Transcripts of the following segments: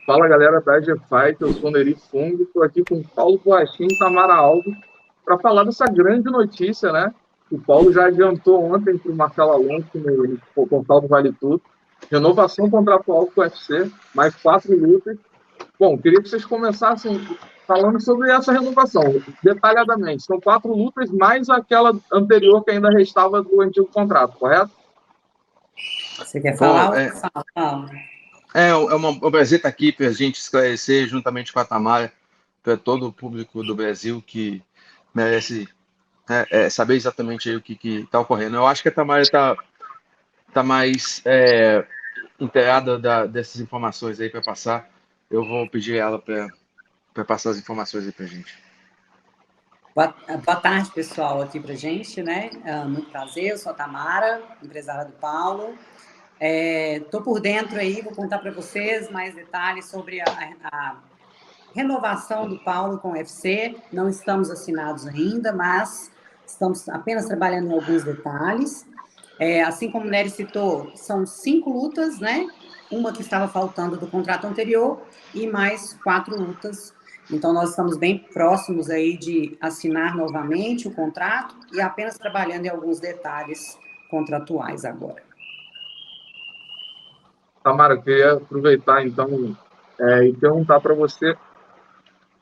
Fala galera da GFight, eu sou o Neri Fung, estou aqui com o Paulo Boachim e Tamara Alves para falar dessa grande notícia, né? O Paulo já adiantou ontem para o Marcelo Alonso no portal do Vale Tudo. Renovação contratual com o UFC, mais 4 lutas. Bom, queria que vocês começassem falando sobre essa renovação, detalhadamente. São 4 lutas mais aquela anterior que ainda restava do antigo contrato, correto? Você quer Bom, falar ou fala? um prazer estar aqui para a gente esclarecer, juntamente com a Tamara, para todo o público do Brasil que merece saber exatamente aí o que está ocorrendo. Eu acho que a Tamara tá mais inteirada dessas informações aí para passar. Eu vou pedir ela para passar as informações aí para a gente. Boa tarde, pessoal, aqui para a gente, né? Muito prazer, eu sou a Tamara, empresária do Paulo. Estou por dentro aí, vou contar para vocês mais detalhes sobre a renovação do Paulo com o UFC. Não estamos assinados ainda, mas estamos apenas trabalhando em alguns detalhes. Assim como o Nery citou, são 5 lutas, né? Uma que estava faltando do contrato anterior e mais 4 lutas. Então, nós estamos bem próximos aí de assinar novamente o contrato e apenas trabalhando em alguns detalhes contratuais agora. Tamara, eu queria aproveitar então e perguntar para você,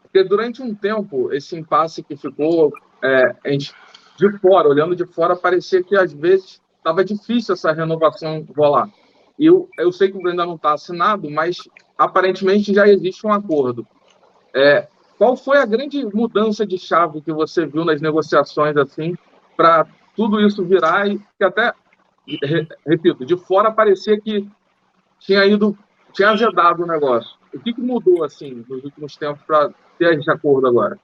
porque durante um tempo esse impasse que ficou, a gente, de fora, olhando de fora, parecia que às vezes estava difícil essa renovação rolar. E eu sei que ainda não está assinado, mas aparentemente já existe um acordo. Qual foi a grande mudança de chave que você viu nas negociações assim para tudo isso virar e que até, repito, de fora parecia que tinha azedado o negócio. O que mudou assim nos últimos tempos para ter esse acordo agora?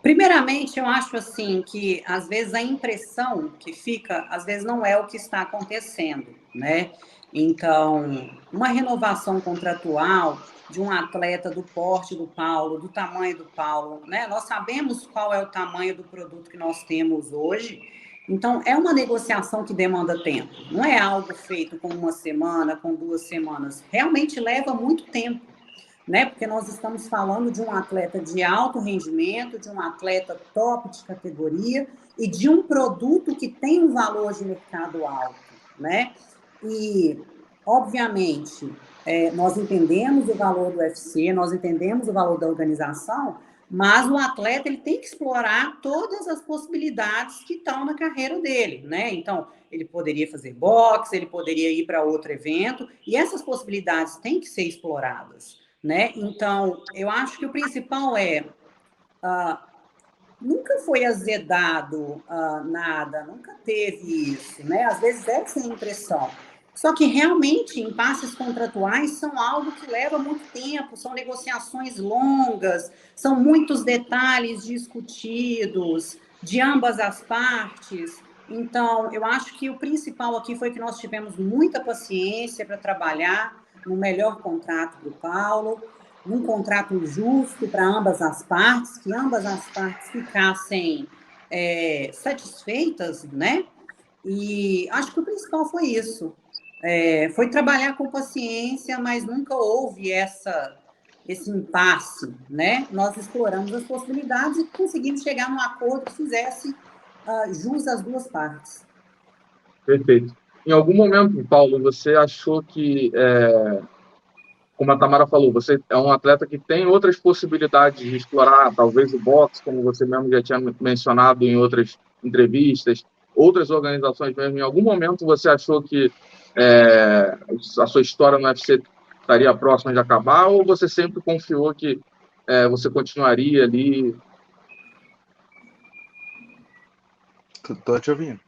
Primeiramente, eu acho assim que às vezes a impressão que fica, às vezes não é o que está acontecendo, né? Então, uma renovação contratual de um atleta do porte do Paulo, do tamanho do Paulo, né? Nós sabemos qual é o tamanho do produto que nós temos hoje. Então, é uma negociação que demanda tempo. Não é algo feito com uma semana, com 2 semanas. Realmente leva muito tempo, né? Porque nós estamos falando de um atleta de alto rendimento, de um atleta top de categoria e de um produto que tem um valor de mercado alto, né? E, obviamente, nós entendemos o valor do UFC, nós entendemos o valor da organização, mas o atleta ele tem que explorar todas as possibilidades que estão na carreira dele, né? Então, ele poderia fazer boxe, ele poderia ir para outro evento, e essas possibilidades têm que ser exploradas, né? Então, eu acho que o principal nunca foi azedado nada, nunca teve isso, né? Às vezes é sem impressão. Só que realmente impasses contratuais são algo que leva muito tempo, são negociações longas, são muitos detalhes discutidos de ambas as partes. Então, eu acho que o principal aqui foi que nós tivemos muita paciência para trabalhar no melhor contrato do Paulo, num contrato justo para ambas as partes, que ambas as partes ficassem satisfeitas, né? E acho que o principal foi isso. Foi trabalhar com paciência, mas nunca houve esse impasse, né? Nós exploramos as possibilidades e conseguimos chegar num acordo que fizesse jus às duas partes. Perfeito. Em algum momento, Paulo, você achou que, como a Tamara falou, você é um atleta que tem outras possibilidades de explorar, talvez o boxe, como você mesmo já tinha mencionado em outras entrevistas, outras organizações mesmo. Em algum momento você achou que a sua história no UFC estaria próxima de acabar, ou você sempre confiou que você continuaria ali? Estou te ouvindo.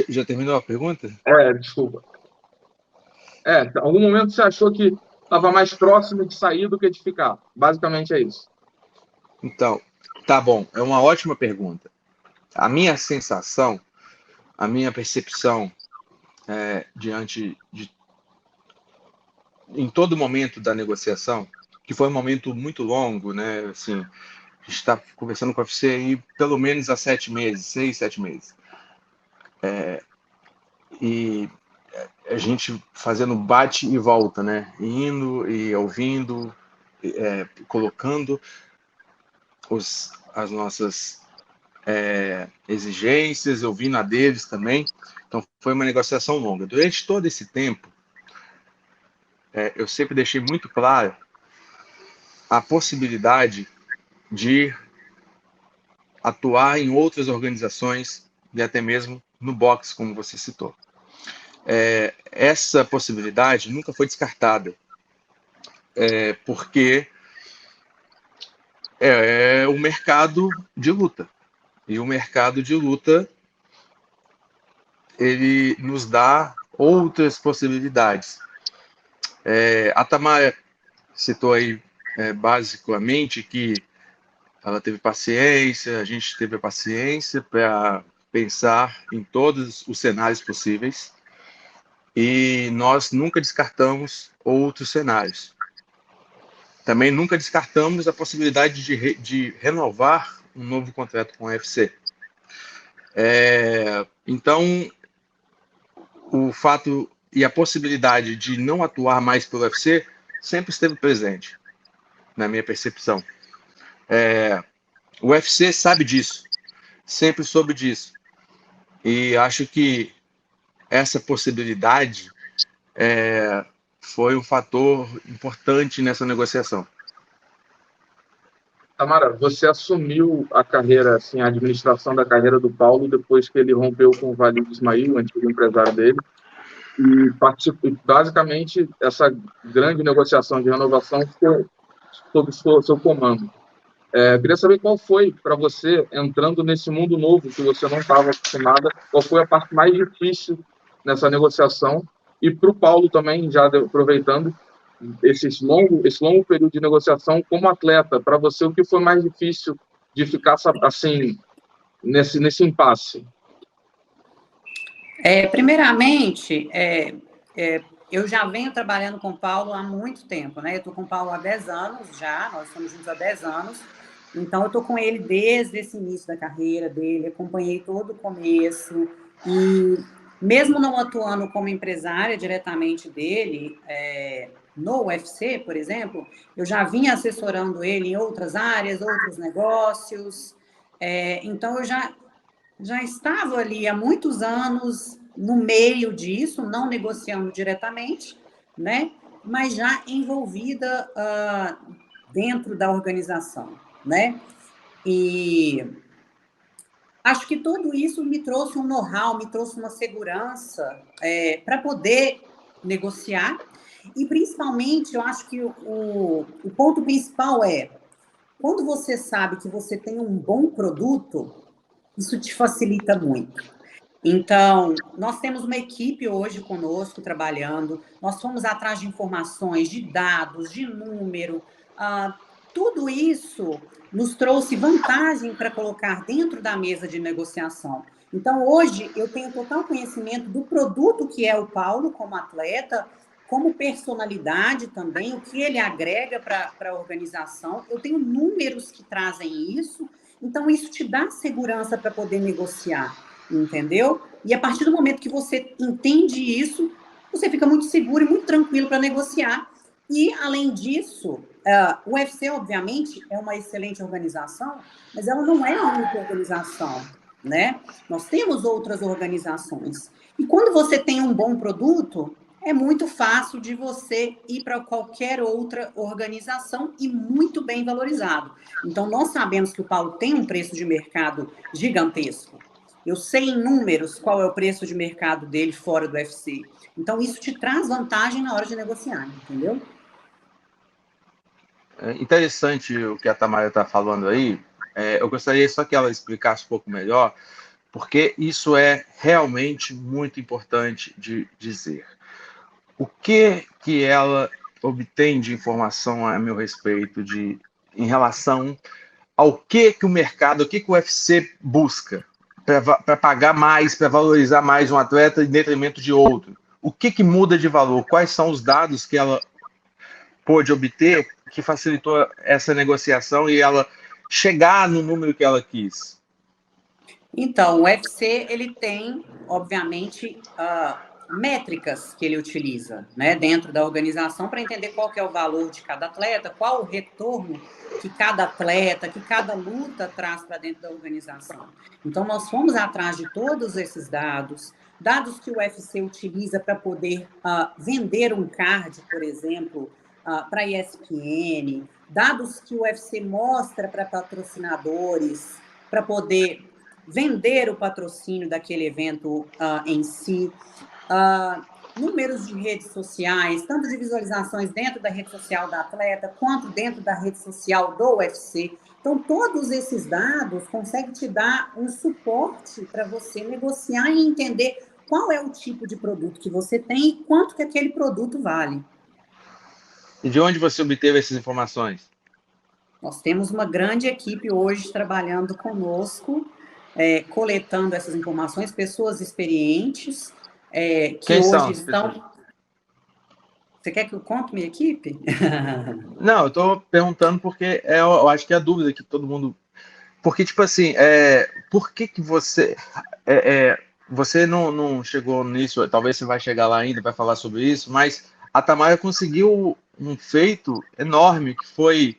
Já terminou a pergunta? Desculpa. Em algum momento você achou que estava mais próximo de sair do que de ficar. Basicamente é isso. Então, tá bom. É uma ótima pergunta. A minha sensação, a minha percepção diante de em todo momento da negociação, que foi um momento muito longo, né? Assim, a gente está conversando com a UFC aí pelo menos há 7 meses, 6, 7 meses. E a gente fazendo bate e volta, né? Indo e ouvindo, colocando as nossas exigências, ouvindo a deles também. Então, foi uma negociação longa. Durante todo esse tempo, eu sempre deixei muito claro a possibilidade de atuar em outras organizações e até mesmo no box, como você citou. Essa possibilidade nunca foi descartada, porque é um mercado de luta. E o mercado de luta, ele nos dá outras possibilidades. A Tamara citou aí, basicamente, que ela teve paciência, a gente teve a paciência para pensar em todos os cenários possíveis e nós nunca descartamos outros cenários. Também nunca descartamos a possibilidade de renovar um novo contrato com a UFC. Então, o fato e a possibilidade de não atuar mais pelo UFC sempre esteve presente, na minha percepção. O UFC sabe disso, sempre soube disso. E acho que essa possibilidade foi um fator importante nessa negociação. Tamara, você assumiu a carreira, assim, a administração da carreira do Paulo depois que ele rompeu com o Walid Ismail, o antigo empresário dele, e basicamente essa grande negociação de renovação ficou sob seu comando. Queria saber qual foi, para você, entrando nesse mundo novo que você não estava acostumada, qual foi a parte mais difícil nessa negociação, e para o Paulo também, já aproveitando esse longo período de negociação como atleta, para você, o que foi mais difícil de ficar assim, nesse impasse? Primeiramente, eu já venho trabalhando com o Paulo há muito tempo, né? Eu estou com o Paulo há 10 anos já, nós estamos juntos há 10 anos, então eu estou com ele desde esse início da carreira dele, acompanhei todo o começo, e mesmo não atuando como empresária diretamente dele, no UFC, por exemplo, eu já vinha assessorando ele em outras áreas, outros negócios, então eu já estava ali há muitos anos no meio disso, não negociando diretamente, né? Mas já envolvida dentro da organização, né? E acho que tudo isso me trouxe um know-how, me trouxe uma segurança para poder negociar. E, principalmente, eu acho que o ponto principal quando você sabe que você tem um bom produto, isso te facilita muito. Então, nós temos uma equipe hoje conosco trabalhando, nós fomos atrás de informações, de dados, de número, tudo isso nos trouxe vantagem para colocar dentro da mesa de negociação. Então, hoje, eu tenho total conhecimento do produto que é o Paulo como atleta, como personalidade também, o que ele agrega para a organização. Eu tenho números que trazem isso, então isso te dá segurança para poder negociar, entendeu? E a partir do momento que você entende isso, você fica muito seguro e muito tranquilo para negociar. E, além disso, o UFC, obviamente, é uma excelente organização, mas ela não é a única organização, né? Nós temos outras organizações. E quando você tem um bom produto, é muito fácil de você ir para qualquer outra organização e muito bem valorizado. Então, nós sabemos que o Paulo tem um preço de mercado gigantesco. Eu sei em números qual é o preço de mercado dele fora do UFC. Então, isso te traz vantagem na hora de negociar, entendeu? É interessante o que a Tamara está falando aí. Eu gostaria só que ela explicasse um pouco melhor, porque isso é realmente muito importante de dizer. O que ela obtém de informação a meu respeito em relação ao que o mercado, o que o UFC busca para pagar mais, para valorizar mais um atleta em detrimento de outro? O que muda de valor? Quais são os dados que ela pôde obter que facilitou essa negociação e ela chegar no número que ela quis? Então, o UFC, ele tem, obviamente, métricas que ele utiliza, né, dentro da organização para entender qual que é o valor de cada atleta, qual o retorno que cada atleta, que cada luta traz para dentro da organização. Então, nós fomos atrás de todos esses dados que o UFC utiliza para poder vender um card, por exemplo, para a ESPN, dados que o UFC mostra para patrocinadores, para poder vender o patrocínio daquele evento em si, números de redes sociais, tanto de visualizações dentro da rede social da atleta, quanto dentro da rede social do UFC. Então, todos esses dados conseguem te dar um suporte para você negociar e entender qual é o tipo de produto que você tem e quanto que aquele produto vale. E de onde você obteve essas informações? Nós temos uma grande equipe hoje trabalhando conosco, coletando essas informações, pessoas experientes, que Quem hoje são? estão... Você quer que eu conte minha equipe? Não, eu estou perguntando porque eu acho que é a dúvida que todo mundo... Porque, tipo assim, por que você... você não chegou nisso, talvez você vai chegar lá ainda, vai falar sobre isso, mas a Tamara conseguiu um feito enorme, que foi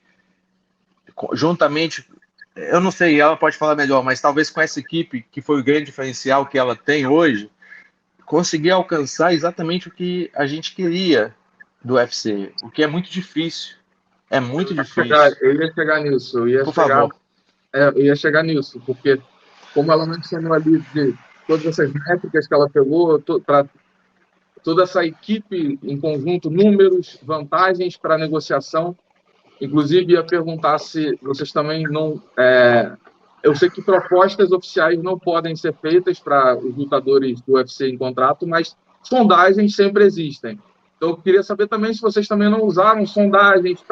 juntamente... Eu não sei, ela pode falar melhor, mas talvez com essa equipe, que foi o grande diferencial que ela tem hoje, conseguir alcançar exatamente o que a gente queria do UFC, o que é muito difícil. É muito difícil. Eu ia chegar nisso, Por favor. Eu ia chegar nisso, porque como ela mencionou ali de todas essas métricas que ela pegou, para toda essa equipe em conjunto, números, vantagens para a negociação, inclusive ia perguntar se vocês também não... eu sei que propostas oficiais não podem ser feitas para os lutadores do UFC em contrato, mas sondagens sempre existem. Então, eu queria saber também se vocês também não usaram sondagens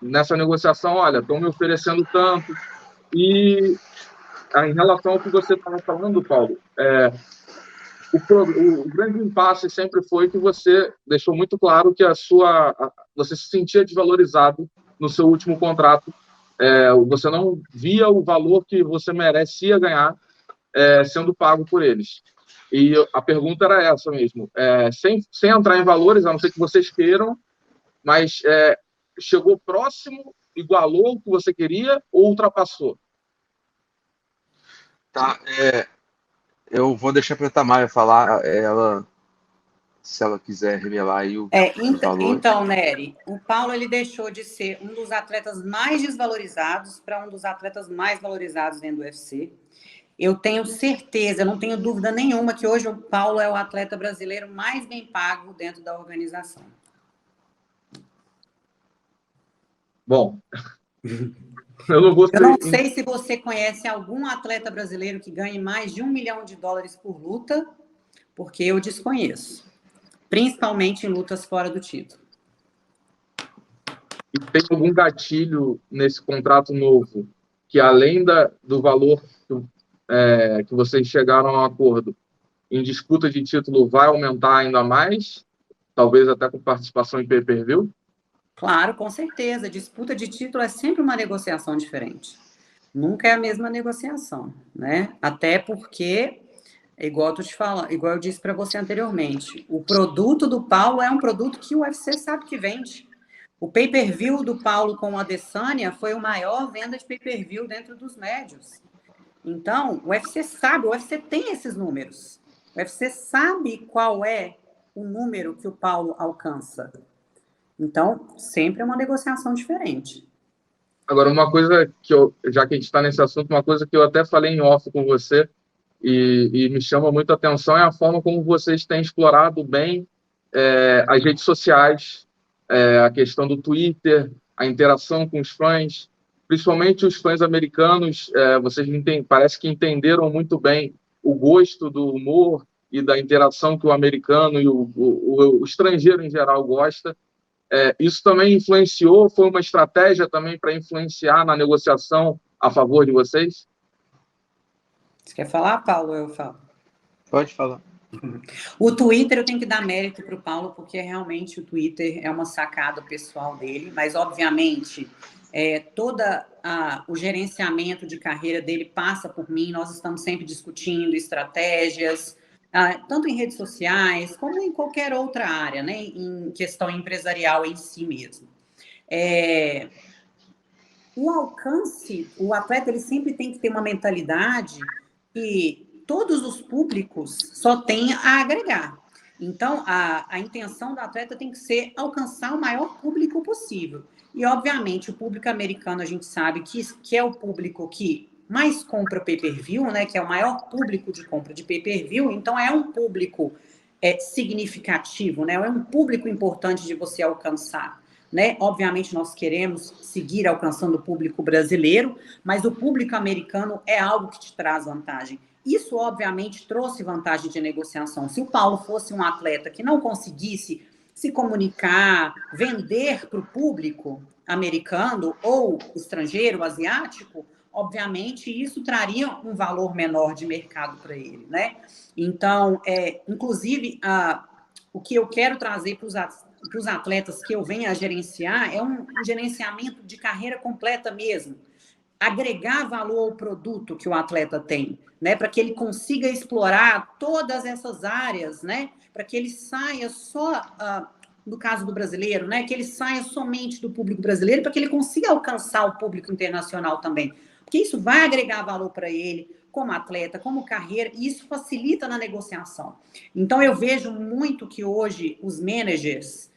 nessa negociação. Olha, estão me oferecendo tanto. E em relação ao que você estava falando, Paulo, o grande impasse sempre foi que você deixou muito claro que você se sentia desvalorizado no seu último contrato. Você não via o valor que você merecia ganhar sendo pago por eles. E a pergunta era essa mesmo. Sem entrar em valores, a não ser que vocês queiram, mas chegou próximo, igualou o que você queria ou ultrapassou? Tá, eu vou deixar para a Tamara falar, se ela quiser revelar aí o valor. Então, Nery, o Paulo ele deixou de ser um dos atletas mais desvalorizados para um dos atletas mais valorizados dentro do UFC. Eu tenho certeza, não tenho dúvida nenhuma que hoje o Paulo é o atleta brasileiro mais bem pago dentro da organização. Bom, eu não sei se você conhece algum atleta brasileiro que ganhe mais de $1 milhão por luta, porque eu desconheço, principalmente em lutas fora do título. E tem algum gatilho nesse contrato novo que, além do valor que vocês chegaram a um acordo, em disputa de título vai aumentar ainda mais? Talvez até com participação em pay-per-view? Claro, com certeza. Disputa de título é sempre uma negociação diferente. Nunca é a mesma negociação, né? Até porque, igual eu disse para você anteriormente, o produto do Paulo é um produto que o UFC sabe que vende. O pay-per-view do Paulo com a Adesanya foi a maior venda de pay-per-view dentro dos médios. Então, o UFC sabe, o UFC tem esses números. O UFC sabe qual é o número que o Paulo alcança. Então, sempre é uma negociação diferente. Agora, uma coisa que já que a gente está nesse assunto, uma coisa que eu até falei em off com você e me chama muita atenção é a forma como vocês têm explorado bem as redes sociais, a questão do Twitter, a interação com os fãs, principalmente os fãs americanos. Vocês parece que entenderam muito bem o gosto do humor e da interação que o americano e o estrangeiro em geral gosta. Isso também influenciou, foi uma estratégia também para influenciar na negociação a favor de vocês? Você quer falar, Paulo? Eu falo. Pode falar. O Twitter eu tenho que dar mérito para o Paulo, porque realmente o Twitter é uma sacada pessoal dele, mas obviamente o gerenciamento de carreira dele passa por mim, nós estamos sempre discutindo estratégias, tanto em redes sociais, como em qualquer outra área, né, em questão empresarial em si mesmo. O alcance, o atleta ele sempre tem que ter uma mentalidade que todos os públicos só têm a agregar. Então, a intenção do atleta tem que ser alcançar o maior público possível. E, obviamente, o público americano, a gente sabe que é o público que mais compra pay-per-view, né? Que é o maior público de compra de pay-per-view. Então, é um público significativo, né? É um público importante de você alcançar. Né? Obviamente, nós queremos seguir alcançando o público brasileiro, mas o público americano é algo que te traz vantagem. Isso, obviamente, trouxe vantagem de negociação. Se o Paulo fosse um atleta que não conseguisse se comunicar, vender para o público americano ou estrangeiro, asiático, obviamente, isso traria um valor menor de mercado para ele, né? Então, inclusive, o que eu quero trazer para os atletas que eu venho a gerenciar é um gerenciamento de carreira completa mesmo. Agregar valor ao produto que o atleta tem, né? Para que ele consiga explorar todas essas áreas, né? Para que ele saia só, no caso do brasileiro, né? Que ele saia somente do público brasileiro, para que ele consiga alcançar o público internacional também. Porque isso vai agregar valor para ele, como atleta, como carreira, e isso facilita na negociação. Então, eu vejo muito que hoje os managers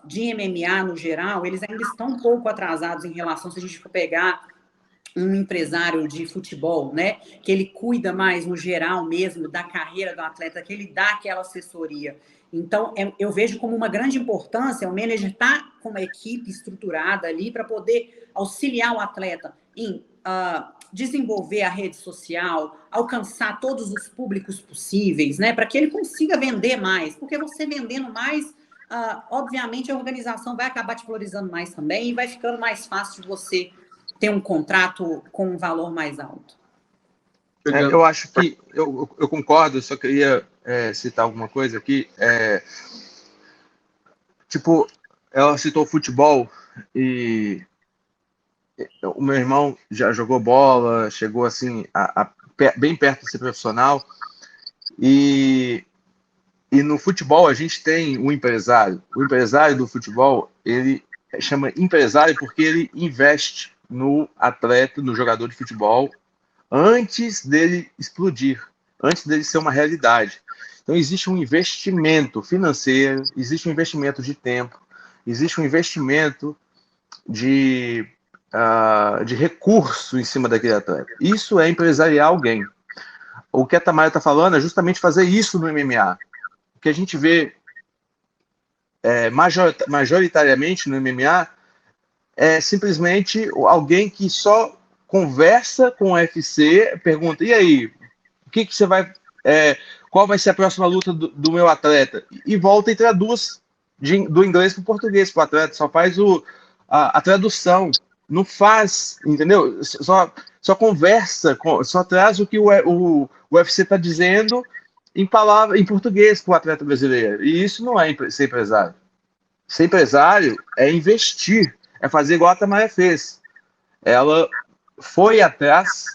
de MMA, no geral, eles ainda estão um pouco atrasados em relação, se a gente for pegar um empresário de futebol, né, que ele cuida mais, no geral mesmo, da carreira do atleta, que ele dá aquela assessoria. Então, eu vejo como uma grande importância o manager estar com uma equipe estruturada ali para poder auxiliar o atleta em desenvolver a rede social, alcançar todos os públicos possíveis, né, para que ele consiga vender mais, porque você vendendo mais, obviamente a organização vai acabar te valorizando mais também e vai ficando mais fácil de você ter um contrato com um valor mais alto. Eu acho que eu concordo, só queria citar alguma coisa aqui. Tipo, ela citou futebol e o meu irmão já jogou bola, chegou assim bem perto de ser profissional e no futebol a gente tem um empresário. O empresário do futebol, ele chama empresário porque ele investe no atleta, no jogador de futebol, antes dele explodir, antes dele ser uma realidade. Então, existe um investimento financeiro, existe um investimento de tempo, existe um investimento de recurso em cima daquele atleta. Isso é empresariar alguém. O que a Tamara está falando é justamente fazer isso no MMA. O que a gente vê majoritariamente no MMA é simplesmente alguém que só conversa com o UFC, pergunta, e aí, o que você vai... qual vai ser a próxima luta do meu atleta? E volta e traduz do inglês para o português para o atleta, só faz a tradução, não faz, entendeu? Só conversa, só traz o que o UFC está dizendo em português para o atleta brasileiro. E isso não é ser empresário. Ser empresário é investir, é fazer igual a Tamara fez. Ela foi atrás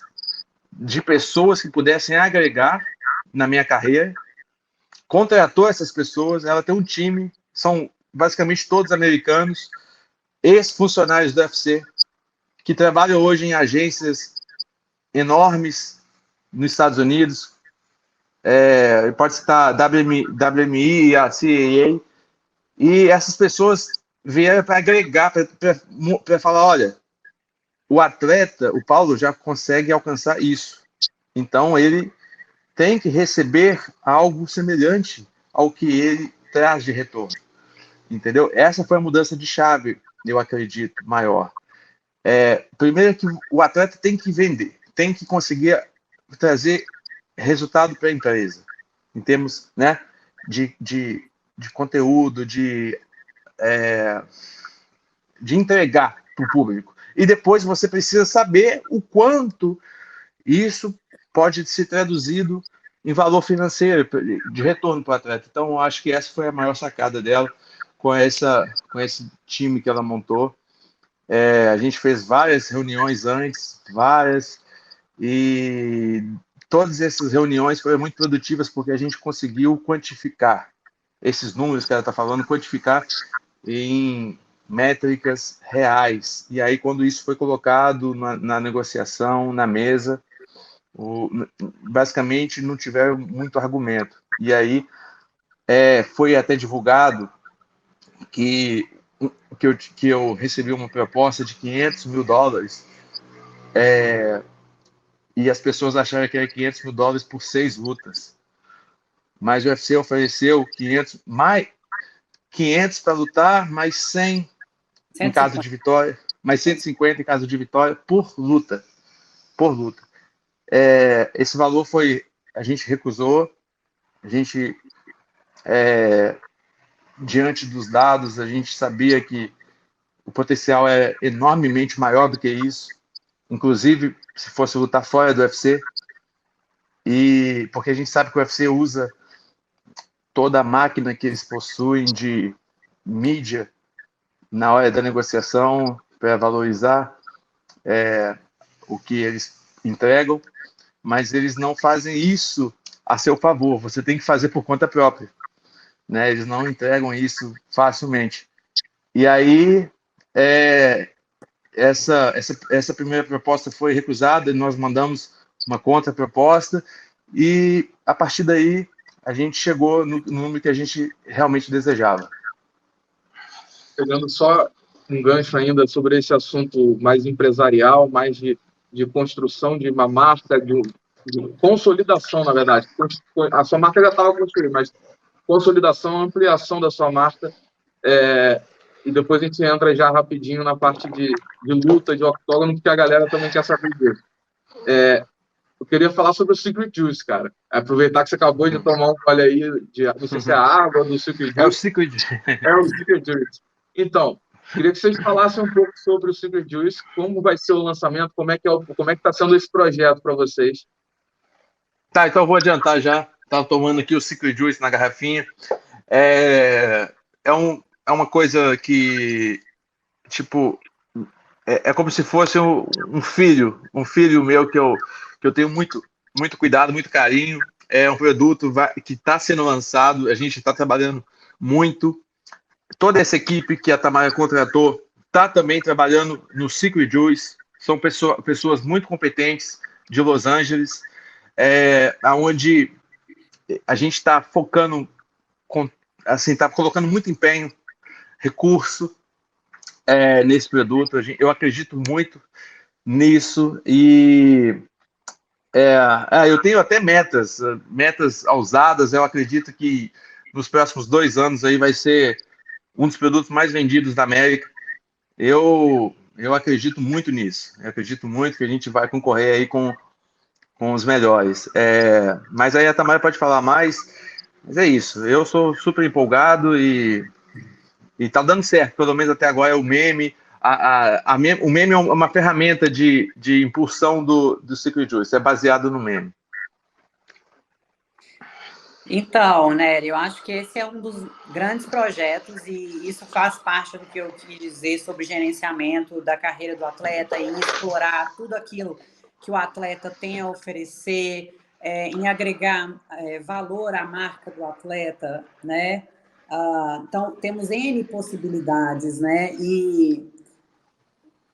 de pessoas que pudessem agregar na minha carreira, contratou essas pessoas, ela tem um time, são basicamente todos americanos, ex-funcionários do UFC, que trabalham hoje em agências enormes nos Estados Unidos, pode citar WMI, a CAA, e essas pessoas vieram para agregar, para falar, olha, o atleta, o Paulo, já consegue alcançar isso. Então, ele tem que receber algo semelhante ao que ele traz de retorno. Entendeu? Essa foi a mudança de chave, eu acredito, maior. Primeiro que o atleta tem que vender, tem que conseguir trazer resultado para a empresa, em termos, né, de conteúdo, de entregar para o público. E depois você precisa saber o quanto isso pode ser traduzido em valor financeiro, de retorno para o atleta. Então, eu acho que essa foi a maior sacada dela com esse time que ela montou. A gente fez várias reuniões antes, e todas essas reuniões foram muito produtivas porque a gente conseguiu quantificar esses números que ela está falando, quantificar em métricas reais. E aí, quando isso foi colocado na negociação, na mesa, basicamente não tiveram muito argumento. E aí foi até divulgado que eu recebi uma proposta de $500 mil, e as pessoas acharam que era $500 mil por 6 lutas. Mas o UFC ofereceu 500 para lutar, mais 100 em caso de vitória, mais 150 em caso de vitória por luta. Esse valor a gente recusou, a gente, diante dos dados, a gente sabia que o potencial é enormemente maior do que isso, inclusive se fosse lutar fora do UFC, e porque a gente sabe que o UFC usa toda a máquina que eles possuem de mídia na hora da negociação para valorizar o que eles entregam, mas eles não fazem isso a seu favor, você tem que fazer por conta própria, né? Eles não entregam isso facilmente. E aí, essa primeira proposta foi recusada, nós mandamos uma contraproposta, e a partir daí a gente chegou no número que a gente realmente desejava. Pegando só um gancho ainda sobre esse assunto mais empresarial, mais de construção de uma marca, de consolidação, na verdade. A sua marca já estava construída, mas consolidação, ampliação da sua marca, e depois a gente entra já rapidinho na parte de luta, de octógono, porque a galera também quer saber disso. Eu queria falar sobre o Secret Juice, cara. Aproveitar que você acabou de tomar um gole aí, não sei se é a água do Secret Juice. É o Secret Juice. É o Secret Juice. Então, queria que vocês falassem um pouco sobre o Secret Juice, como vai ser o lançamento, como é que está sendo esse projeto para vocês. Tá, então eu vou adiantar já. Estava tomando aqui o Secret Juice na garrafinha. É uma coisa que, tipo, é como se fosse um filho meu que eu tenho muito, muito cuidado, muito carinho. É um produto que está sendo lançado, a gente está trabalhando muito. Toda essa equipe que a Tamara contratou está também trabalhando no Secret Juice. São pessoas muito competentes de Los Angeles, onde a gente está focando, está colocando muito empenho, recurso nesse produto. Eu acredito muito nisso e eu tenho até metas ousadas. Eu acredito que nos próximos 2 anos aí vai ser um dos produtos mais vendidos da América. Eu acredito muito nisso. Eu acredito muito que a gente vai concorrer aí com os melhores. Mas aí a Tamara pode falar mais. Mas é isso. Eu sou super empolgado e tá dando certo. Pelo menos até agora é o meme. O meme é uma ferramenta de impulsão do Secret Juice. É baseado no meme. Então, Nery, eu acho que esse é um dos grandes projetos e isso faz parte do que eu quis dizer sobre gerenciamento da carreira do atleta e explorar tudo aquilo que o atleta tem a oferecer, em agregar valor à marca do atleta, né? Então, temos N possibilidades, né? E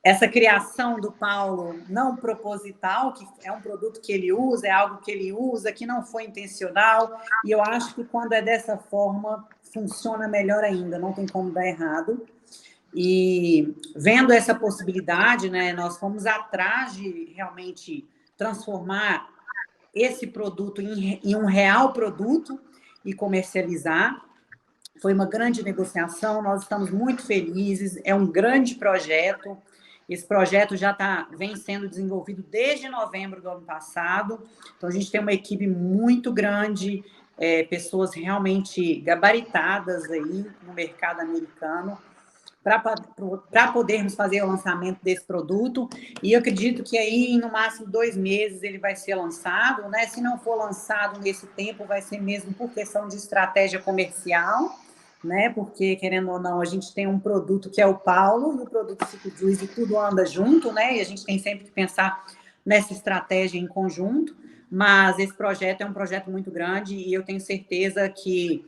essa criação do Paulo não proposital, que é um produto que ele usa, é algo que ele usa, que não foi intencional, e eu acho que quando é dessa forma, funciona melhor ainda, não tem como dar errado. E vendo essa possibilidade, né, nós fomos atrás de realmente transformar esse produto em um real produto e comercializar. Foi uma grande negociação, nós estamos muito felizes, é um grande projeto. Esse projeto já vem sendo desenvolvido desde novembro do ano passado. Então, a gente tem uma equipe muito grande, pessoas realmente gabaritadas aí no mercado americano, para podermos fazer o lançamento desse produto. E eu acredito que aí, no máximo 2 meses, ele vai ser lançado, né? Se não for lançado nesse tempo, vai ser mesmo por questão de estratégia comercial, né? Porque, querendo ou não, a gente tem um produto que é o Paulo e o produto Secret Juice, e tudo anda junto, né? E a gente tem sempre que pensar nessa estratégia em conjunto. mas esse projeto é um projeto muito grande e eu tenho certeza que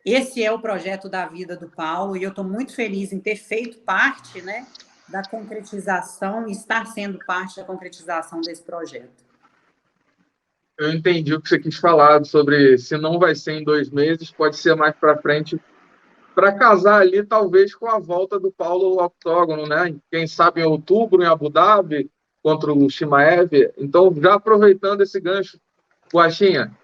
esse é o projeto da vida do Paulo e eu estou muito feliz em ter feito parte, né, da concretização e estar sendo parte da concretização desse projeto. Eu entendi o que você quis falar sobre se não vai ser em 2 meses, pode ser mais para frente, para casar ali, talvez, com a volta do Paulo ao octógono, né? Quem sabe em outubro, em Abu Dhabi, contra o Chimaev. Então, já aproveitando esse gancho, Guaxinha,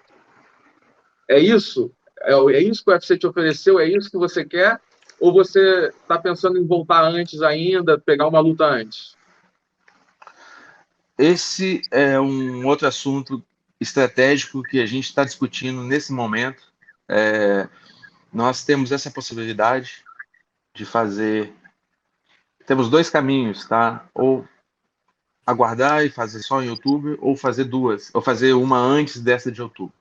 é isso? É isso que o UFC te ofereceu? É isso que você quer? Ou você está pensando em voltar antes ainda, pegar uma luta antes? Esse é um outro assunto estratégico que a gente está discutindo nesse momento. Nós temos essa possibilidade de fazer. Temos 2 caminhos, tá? Ou aguardar e fazer só em outubro, ou fazer 2, ou fazer uma antes dessa de outubro.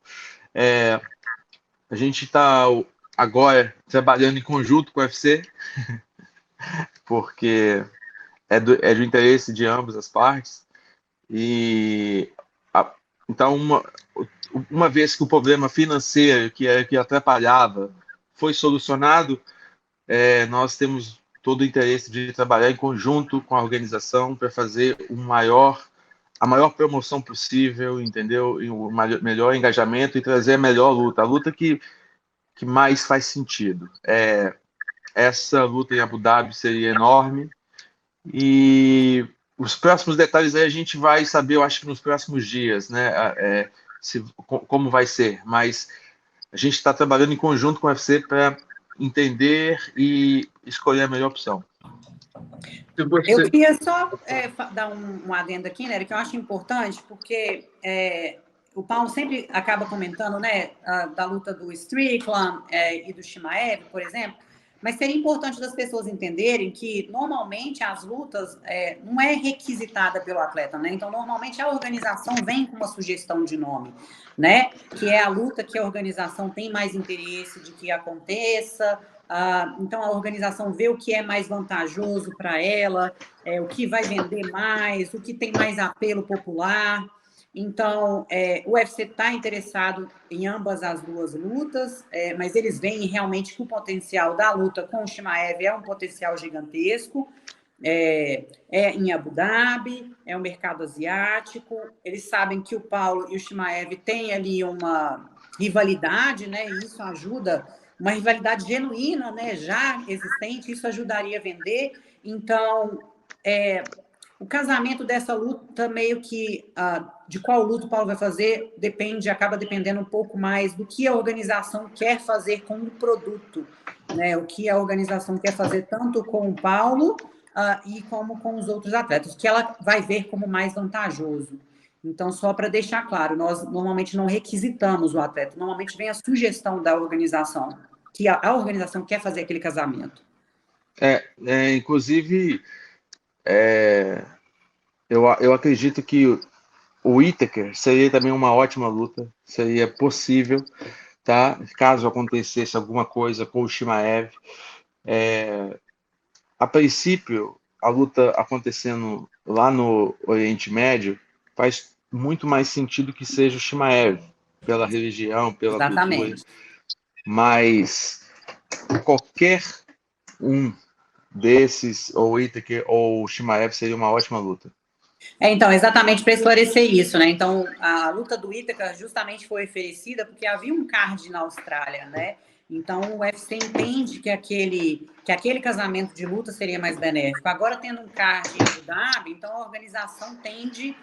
A gente está agora trabalhando em conjunto com o UFC, porque é do interesse de ambas as partes. E então, uma vez que o problema financeiro que atrapalhava foi solucionado, nós temos todo o interesse de trabalhar em conjunto com a organização para fazer a maior promoção possível, entendeu? E o melhor engajamento e trazer a melhor luta, a luta que mais faz sentido. Essa luta em Abu Dhabi seria enorme e os próximos detalhes aí a gente vai saber, eu acho que nos próximos dias, né? Como vai ser, mas a gente está trabalhando em conjunto com o UFC para entender e escolher a melhor opção. Eu queria só dar um adendo aqui, né, que eu acho importante, porque o Paulo sempre acaba comentando, né, da luta do Strickland e do Chimaev, por exemplo, mas seria importante das pessoas entenderem que, normalmente, as lutas não é requisitada pelo atleta, né? Então, normalmente, a organização vem com uma sugestão de nome, né? Que é a luta que a organização tem mais interesse de que aconteça. Então, a organização vê o que é mais vantajoso para ela, o que vai vender mais, o que tem mais apelo popular. Então, o UFC está interessado em ambas as 2 lutas, mas eles veem realmente que o potencial da luta com o Chimaev é um potencial gigantesco. Em Abu Dhabi, é o mercado asiático. Eles sabem que o Paulo e o Chimaev têm ali uma rivalidade, né? E isso ajuda, uma rivalidade genuína, né? Já existente, isso ajudaria a vender. Então, o casamento dessa luta, meio que de qual luta o Paulo vai fazer, acaba dependendo um pouco mais do que a organização quer fazer com o produto, né? O que a organização quer fazer tanto com o Paulo e como com os outros atletas, que ela vai ver como mais vantajoso. Então, só para deixar claro, nós normalmente não requisitamos o atleta, normalmente vem a sugestão da organização, que a organização quer fazer aquele casamento. Inclusive, eu acredito que o Whittaker seria também uma ótima luta, seria possível, tá? Caso acontecesse alguma coisa com o Chimaev. A princípio, a luta acontecendo lá no Oriente Médio faz muito mais sentido que seja o Chimaev, pela religião, pela Exatamente. cultura. Mas qualquer um desses, ou o Whittaker ou o Chimaev, seria uma ótima luta. Então, exatamente para esclarecer isso, né? Então, a luta do Whittaker justamente foi oferecida porque havia um card na Austrália, né? Então, o UFC entende que aquele casamento de luta seria mais benéfico. Agora, tendo um card em Abu Dhabi, então a organização tende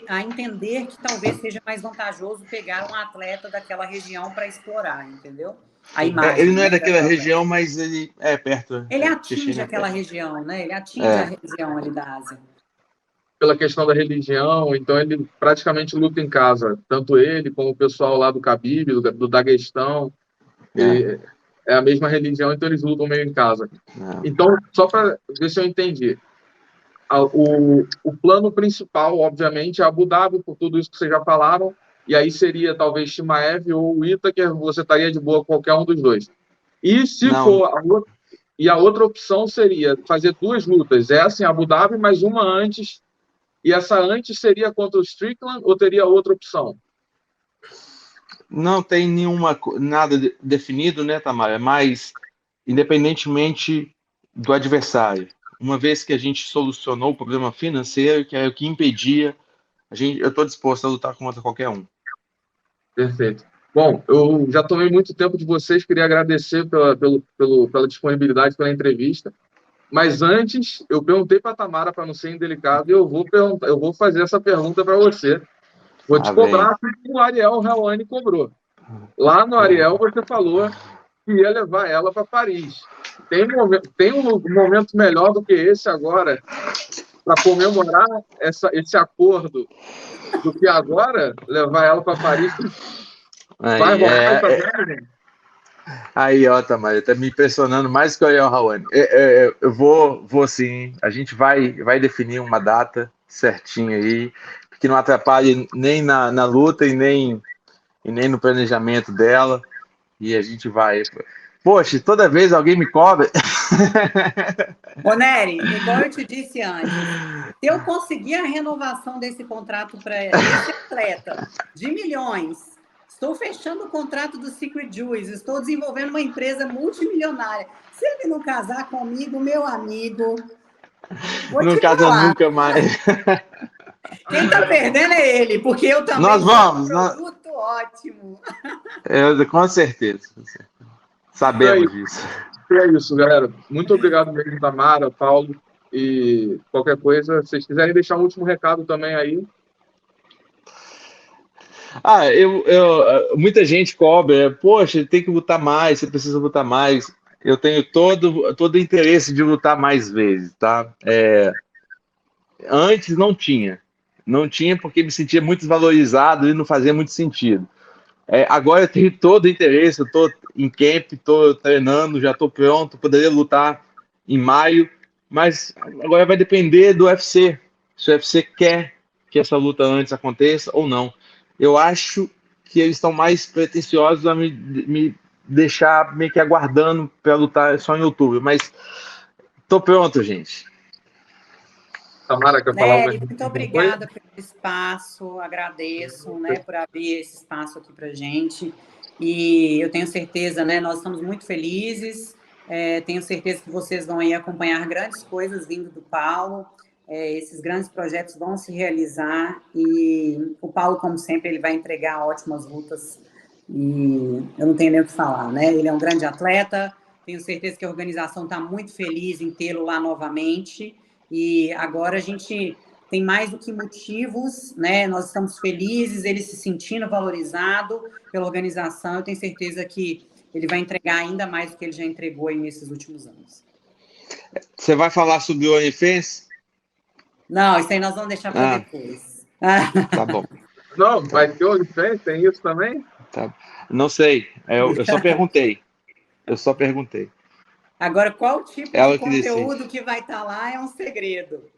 a entender que talvez seja mais vantajoso pegar um atleta daquela região para explorar, entendeu? A imagem. Ele não é daquela região, mas ele é perto. Ele atinge aquela região, né? Ele atinge a região ali da Ásia. Pela questão da religião, então ele praticamente luta em casa, tanto ele como o pessoal lá do Khabib, do Daguestão, é a mesma religião, então eles lutam meio em casa. Então, só para ver se eu entendi, o plano principal, obviamente, é Abu Dhabi, por tudo isso que vocês já falaram, e aí seria talvez Chimaev ou o Whittaker, você estaria de boa com qualquer um dos dois. E se for a outra opção seria fazer 2 lutas, essa em Abu Dhabi, mas uma antes E essa antes seria contra o Strickland ou teria outra opção? Não tem nada definido, né, Tamara? Mas, independentemente do adversário, uma vez que a gente solucionou o problema financeiro, que é o que impedia, eu estou disposto a lutar contra qualquer um. Perfeito. Bom, eu já tomei muito tempo de vocês, queria agradecer pela disponibilidade, pela entrevista. Mas antes, eu perguntei para a Tamara, para não ser indelicado, e eu vou fazer essa pergunta para você. Vou te cobrar o que o Ariel Helwani cobrou. Lá no Ariel, você falou que ia levar ela para Paris. Tem um momento melhor do que esse agora para comemorar esse acordo do que agora levar ela para Paris? Vai rolar essa viagem? Aí, ó, Tamara, tá me impressionando mais que o Ariel Helwani. Eu vou sim, a gente vai definir uma data certinha aí, que não atrapalhe nem na luta e nem no planejamento dela, e a gente vai. Poxa, toda vez alguém me cobra. Ô, Nery, igual eu te disse antes, se eu conseguir a renovação desse contrato para esse atleta de milhões, estou fechando o contrato do Secret Juice, estou desenvolvendo uma empresa multimilionária. Se ele não casar comigo, meu amigo, não casa nunca mais. Quem está perdendo é ele, porque eu também nós vamos, tenho um produto ótimo. Com certeza. Sabemos disso. É isso, galera. Muito obrigado mesmo, Tamara, Paulo. E qualquer coisa, se vocês quiserem deixar um último recado também aí. Muita gente cobra, poxa, tem que lutar mais, você precisa lutar mais. Eu tenho todo o interesse de lutar mais vezes, tá? Antes não tinha porque me sentia muito desvalorizado e não fazia muito sentido. Agora eu tenho todo o interesse, eu estou em camp, estou treinando, já estou pronto, poderia lutar em maio, mas agora vai depender do UFC, se o UFC quer que essa luta antes aconteça ou não. Eu acho que eles estão mais pretensiosos a me deixar meio que aguardando para lutar só em outubro, mas estou pronto, gente. Tamara, quer falar Nery, muito obrigada pelo espaço, agradeço, né, por abrir esse espaço aqui para a gente, e eu tenho certeza, né, nós estamos muito felizes, tenho certeza que vocês vão aí acompanhar grandes coisas vindo do Paulo, esses grandes projetos vão se realizar, e o Paulo, como sempre, ele vai entregar ótimas lutas, e eu não tenho nem o que falar, né, ele é um grande atleta, tenho certeza que a organização está muito feliz em tê-lo lá novamente. E agora a gente tem mais do que motivos, né? Nós estamos felizes, ele se sentindo valorizado pela organização. Eu tenho certeza que ele vai entregar ainda mais do que ele já entregou aí nesses últimos anos. Você vai falar sobre o OnlyFans? Não, isso aí nós vamos deixar para depois. Tá bom. Não, vai ter OnlyFans? Tem isso também? Tá. Não sei, eu só perguntei. Agora, qual tipo de conteúdo que vai estar lá é um segredo.